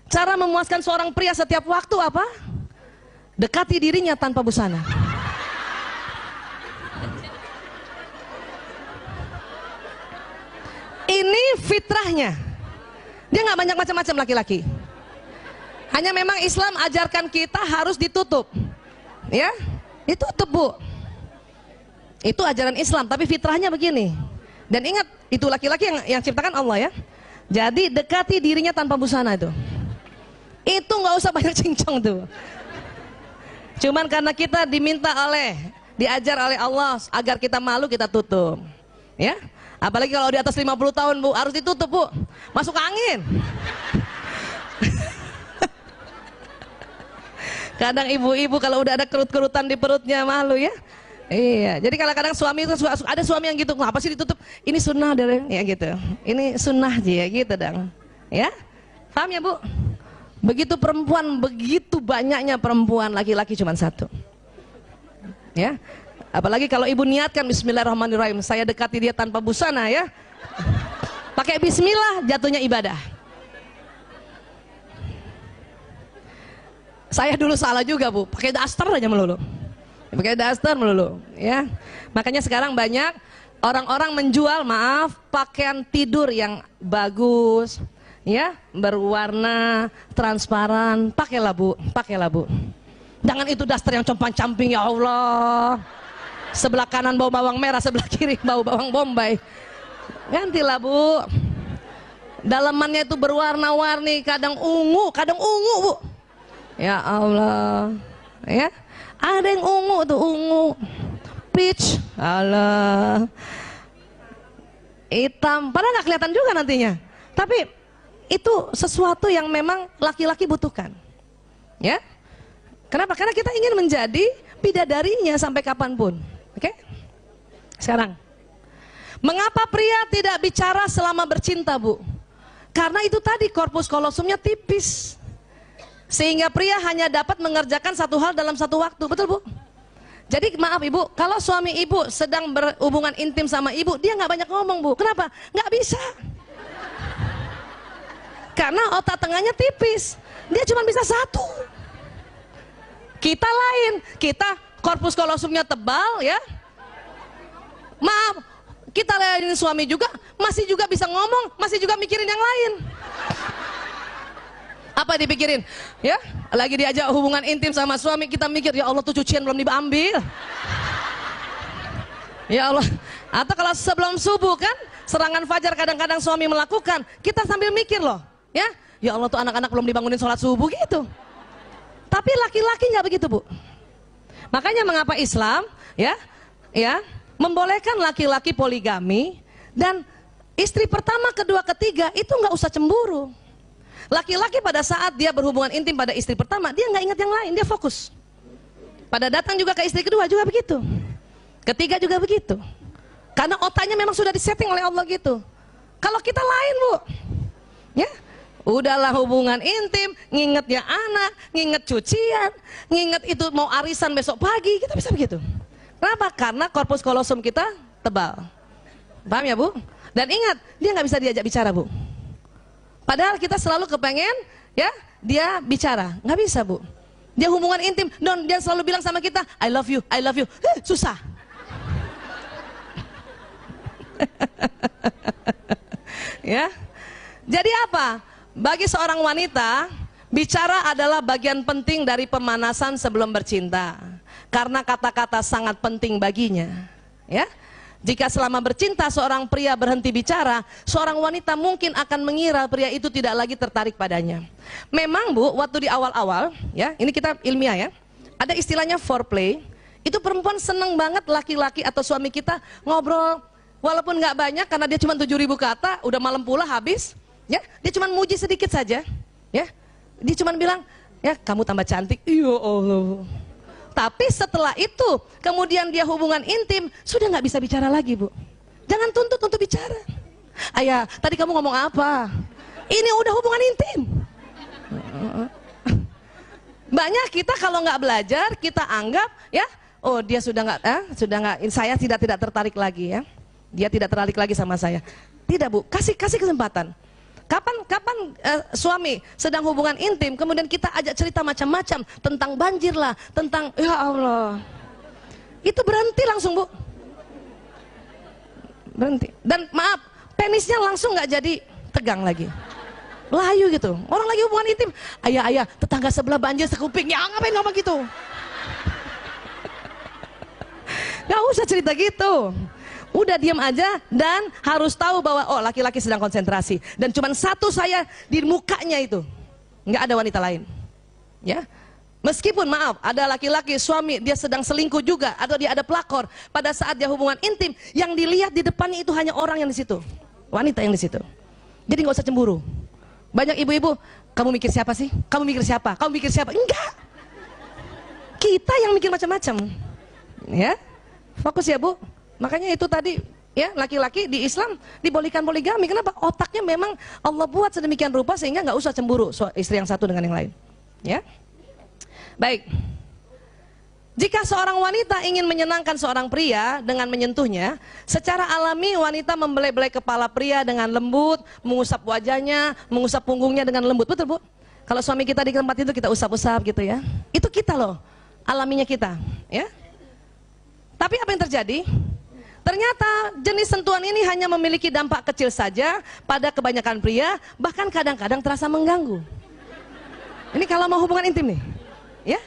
Cara memuaskan seorang pria setiap waktu apa? Dekati dirinya tanpa busana. Ini fitrahnya. Dia nggak banyak macam-macam laki-laki. Hanya memang Islam ajarkan kita harus ditutup. Ya, ditutup bu. Itu ajaran Islam, tapi fitrahnya begini. Dan ingat, itu laki-laki yang ciptakan Allah ya. Jadi dekati dirinya tanpa busana itu. Itu nggak usah banyak cincong tuh. Cuman karena kita diajar oleh Allah agar kita malu, kita tutup. Ya. Apalagi kalau di atas 50 tahun bu, harus ditutup bu. Masuk angin. Kadang ibu-ibu kalau udah ada kerut-kerutan di perutnya malu ya. Iya, jadi kadang-kadang suami itu ada suami yang gitu, ngapa sih ditutup? Ini sunnah dari ya gitu. Ini sunnah aja ya gitu dong. Ya, paham ya bu? Begitu perempuan, begitu banyaknya perempuan, laki-laki cuma satu. Ya, apalagi kalau ibu niatkan Bismillahirrahmanirrahim, saya dekati dia tanpa busana ya. Pakai Bismillah, jatuhnya ibadah. Saya dulu salah juga bu, pakai daster aja melulu. Pakai daster melulu ya. Makanya sekarang banyak orang-orang menjual, maaf, pakaian tidur yang bagus ya, berwarna transparan. Pakailah bu, pakailah bu. Jangan itu daster yang compang-camping ya Allah. Sebelah kanan bau bawang merah, sebelah kiri bau bawang bombay. Gantilah bu. Dalamannya itu berwarna-warni, kadang ungu bu. Ya Allah. Ya. Ada yang ungu tuh, ungu, peach, alah, hitam, padahal nggak kelihatan juga nantinya. Tapi itu sesuatu yang memang laki-laki butuhkan, ya. Kenapa? Karena kita ingin menjadi bidadarinya sampai kapanpun. Oke? Sekarang, mengapa pria tidak bicara selama bercinta, bu? Karena itu tadi korpus kolosumnya tipis. Sehingga pria hanya dapat mengerjakan satu hal dalam satu waktu, betul bu? Jadi maaf ibu, kalau suami ibu sedang berhubungan intim sama ibu, dia nggak banyak ngomong bu. Kenapa? Nggak bisa. Karena otak tengahnya tipis, dia cuma bisa satu. Kita lain, kita korpus kolosumnya tebal ya. Maaf, kita layanin suami juga, masih juga bisa ngomong, masih juga mikirin yang lain. Apa dipikirin? Ya, lagi diajak hubungan intim sama suami, kita mikir, ya Allah tuh cucian belum diambil. Ya Allah. Atau kalau sebelum subuh kan, serangan fajar kadang-kadang suami melakukan, kita sambil mikir loh, ya. Ya Allah tuh anak-anak belum dibangunin sholat subuh gitu. Tapi laki-laki nggak begitu bu. Makanya mengapa Islam, ya, membolehkan laki-laki poligami dan istri pertama, kedua, ketiga itu nggak usah cemburu. Laki-laki pada saat dia berhubungan intim pada istri pertama, dia nggak ingat yang lain, dia fokus. Pada datang juga ke istri kedua juga begitu, ketiga juga begitu. Karena otaknya memang sudah disetting oleh Allah gitu. Kalau kita lain bu, ya, udahlah hubungan intim, ngingetnya anak, nginget cucian, nginget itu mau arisan besok pagi, kita bisa begitu. Kenapa? Karena korpus kolosum kita tebal. Paham ya bu? Dan ingat, dia nggak bisa diajak bicara bu. Padahal kita selalu kepengen ya dia bicara, nggak bisa bu. Dia hubungan intim, dia selalu bilang sama kita, I love you, I love you. Susah. Ya. Jadi apa? Bagi seorang wanita, bicara adalah bagian penting dari pemanasan sebelum bercinta. Karena kata-kata sangat penting baginya. Ya. Jika selama bercinta seorang pria berhenti bicara, seorang wanita mungkin akan mengira pria itu tidak lagi tertarik padanya. Memang bu, waktu di awal-awal, ya, ini kita ilmiah ya, ada istilahnya foreplay. Itu perempuan seneng banget laki-laki atau suami kita ngobrol, walaupun nggak banyak karena dia cuma 7.000 kata, udah malam pula habis, ya, dia cuma muji sedikit saja, ya, dia cuma bilang, ya kamu tambah cantik, ya Allah. Tapi setelah itu, kemudian dia hubungan intim, sudah nggak bisa bicara lagi bu. Jangan tuntut untuk bicara. Ayah, tadi kamu ngomong apa? Ini udah hubungan intim. Banyak kita kalau nggak belajar, kita anggap ya, oh dia sudah nggak, saya tidak tertarik lagi ya. Dia tidak tertarik lagi sama saya. Tidak bu, kasih kesempatan. Kapan suami sedang hubungan intim, kemudian kita ajak cerita macam-macam tentang banjir lah, tentang ya Allah, itu berhenti langsung, Bu. Berhenti. Dan maaf, penisnya langsung nggak jadi tegang lagi, layu gitu. Orang lagi hubungan intim, ayah tetangga sebelah banjir sekuping, ya ngapain ngomong gitu? Gak usah cerita gitu. Udah diam aja dan harus tahu bahwa oh laki-laki sedang konsentrasi dan cuman satu saya di mukanya itu, nggak ada wanita lain, ya. Meskipun maaf ada laki-laki suami dia sedang selingkuh juga atau dia ada pelakor pada saat dia hubungan intim, yang dilihat di depannya itu hanya orang yang di situ, wanita yang di situ. Jadi nggak usah cemburu. Banyak ibu-ibu, kamu mikir siapa sih? Kamu mikir siapa? Kamu mikir siapa? Enggak. Kita yang mikir macam-macam, ya. Fokus ya, Bu. Makanya itu tadi ya, laki-laki di Islam dibolehkan poligami. Kenapa? Otaknya memang Allah buat sedemikian rupa sehingga nggak usah cemburu istri yang satu dengan yang lain. Ya, baik. Jika seorang wanita ingin menyenangkan seorang pria dengan menyentuhnya, secara alami wanita membelai-belai kepala pria dengan lembut, mengusap wajahnya, mengusap punggungnya dengan lembut. Betul, Bu? Kalau suami kita di tempat itu kita usap-usap gitu ya. Itu kita loh, alaminya kita. Ya. Tapi apa yang terjadi? Ternyata jenis sentuhan ini hanya memiliki dampak kecil saja pada kebanyakan pria, bahkan kadang-kadang terasa mengganggu. Ini kalau mau hubungan intim nih, ya.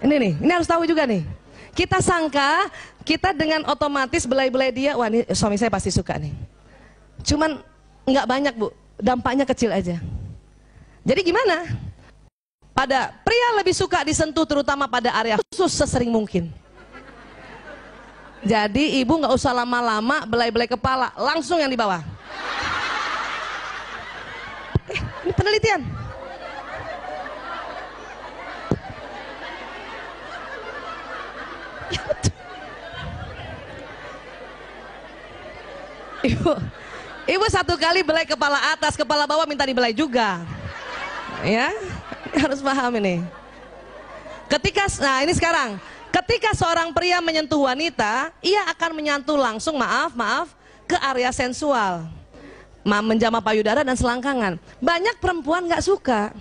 Ini harus tahu juga nih. Kita sangka kita dengan otomatis belai-belai dia, wah ini suami saya pasti suka nih. Cuman nggak banyak, Bu, dampaknya kecil aja. Jadi gimana? Pada pria lebih suka disentuh terutama pada area khusus sesering mungkin. Jadi ibu nggak usah lama-lama belai-belai kepala, langsung yang di bawah. Ini penelitian. Ya, ibu satu kali belai kepala atas, kepala bawah minta dibelai juga. Ya, harus paham ini. Nah ini sekarang. Ketika seorang pria menyentuh wanita, ia akan menyentuh langsung, maaf, ke area sensual, menjamah payudara dan selangkangan. Banyak perempuan nggak suka.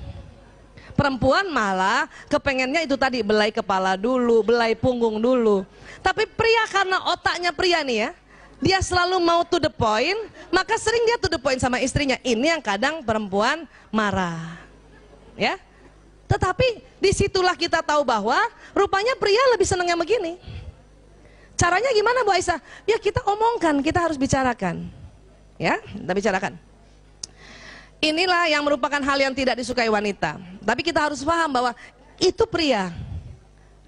Perempuan malah kepengennya itu tadi, belai kepala dulu, belai punggung dulu. Tapi pria karena otaknya pria nih ya, dia selalu mau to the point, maka sering dia to the point sama istrinya. Ini yang kadang perempuan marah, ya. Tetapi disitulah kita tahu bahwa rupanya pria lebih senang yang begini. Caranya gimana, Bu Aisyah? Ya kita omongkan, kita harus bicarakan. Ya, kita bicarakan. Inilah yang merupakan hal yang tidak disukai wanita. Tapi kita harus paham bahwa itu pria.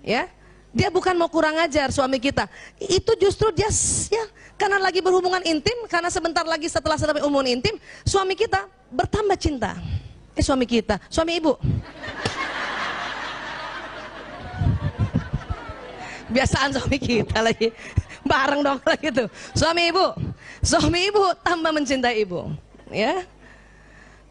Ya, dia bukan mau kurang ajar suami kita. Itu justru dia ya karena lagi berhubungan intim, karena sebentar lagi setelah selesai hubungan intim, suami kita bertambah cinta. Suami kita, suami ibu. Biasaan suami kita lagi bareng dong lagi tuh. Suami ibu tambah mencintai ibu. Ya.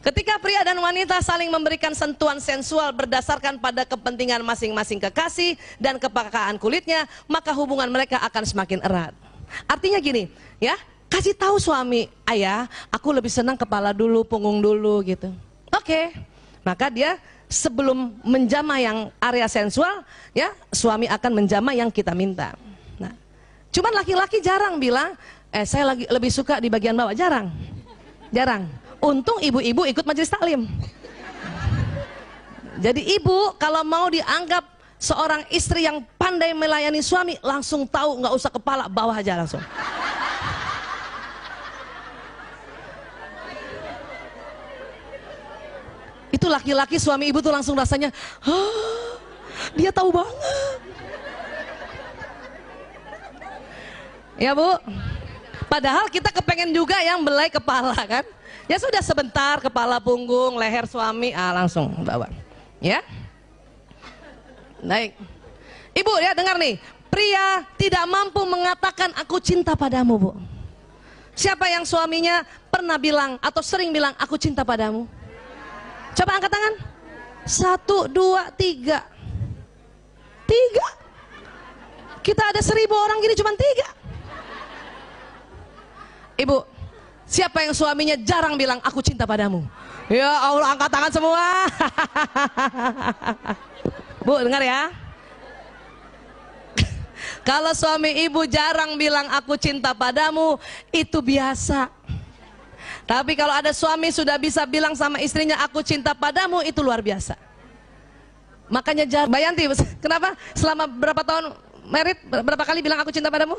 Ketika pria dan wanita saling memberikan sentuhan sensual berdasarkan pada kepentingan masing-masing kekasih dan kepekaan kulitnya, maka hubungan mereka akan semakin erat. Artinya gini, ya, kasih tahu suami, ayah, aku lebih senang kepala dulu, punggung dulu gitu. Oke, maka dia sebelum menjamah yang area sensual, ya suami akan menjamah yang kita minta. Nah, cuman laki-laki jarang bilang, saya lebih suka di bagian bawah, jarang. Untung ibu-ibu ikut majelis taklim. Jadi ibu kalau mau dianggap seorang istri yang pandai melayani suami, langsung tahu, nggak usah kepala, bawah aja langsung. Itu laki-laki suami ibu tuh langsung rasanya, dia tahu banget. Ya Bu, padahal kita kepengen juga yang belai kepala kan. Ya sudah sebentar, kepala, punggung, leher suami, langsung bawa. Ya, baik. Ibu ya dengar nih, pria tidak mampu mengatakan aku cinta padamu, Bu. Siapa yang suaminya pernah bilang atau sering bilang aku cinta padamu? Coba angkat tangan. 1, 2, 3. 3. Kita ada 1000 orang gini cuma 3. Ibu, Siapa yang suaminya jarang bilang aku cinta padamu? Ya Allah, angkat tangan semua. Bu, dengar ya. Kalau suami ibu jarang bilang aku cinta padamu, itu biasa. Tapi kalau ada suami sudah bisa bilang sama istrinya aku cinta padamu, itu luar biasa. Makanya Bayanti, kenapa selama berapa tahun married berapa kali bilang aku cinta padamu?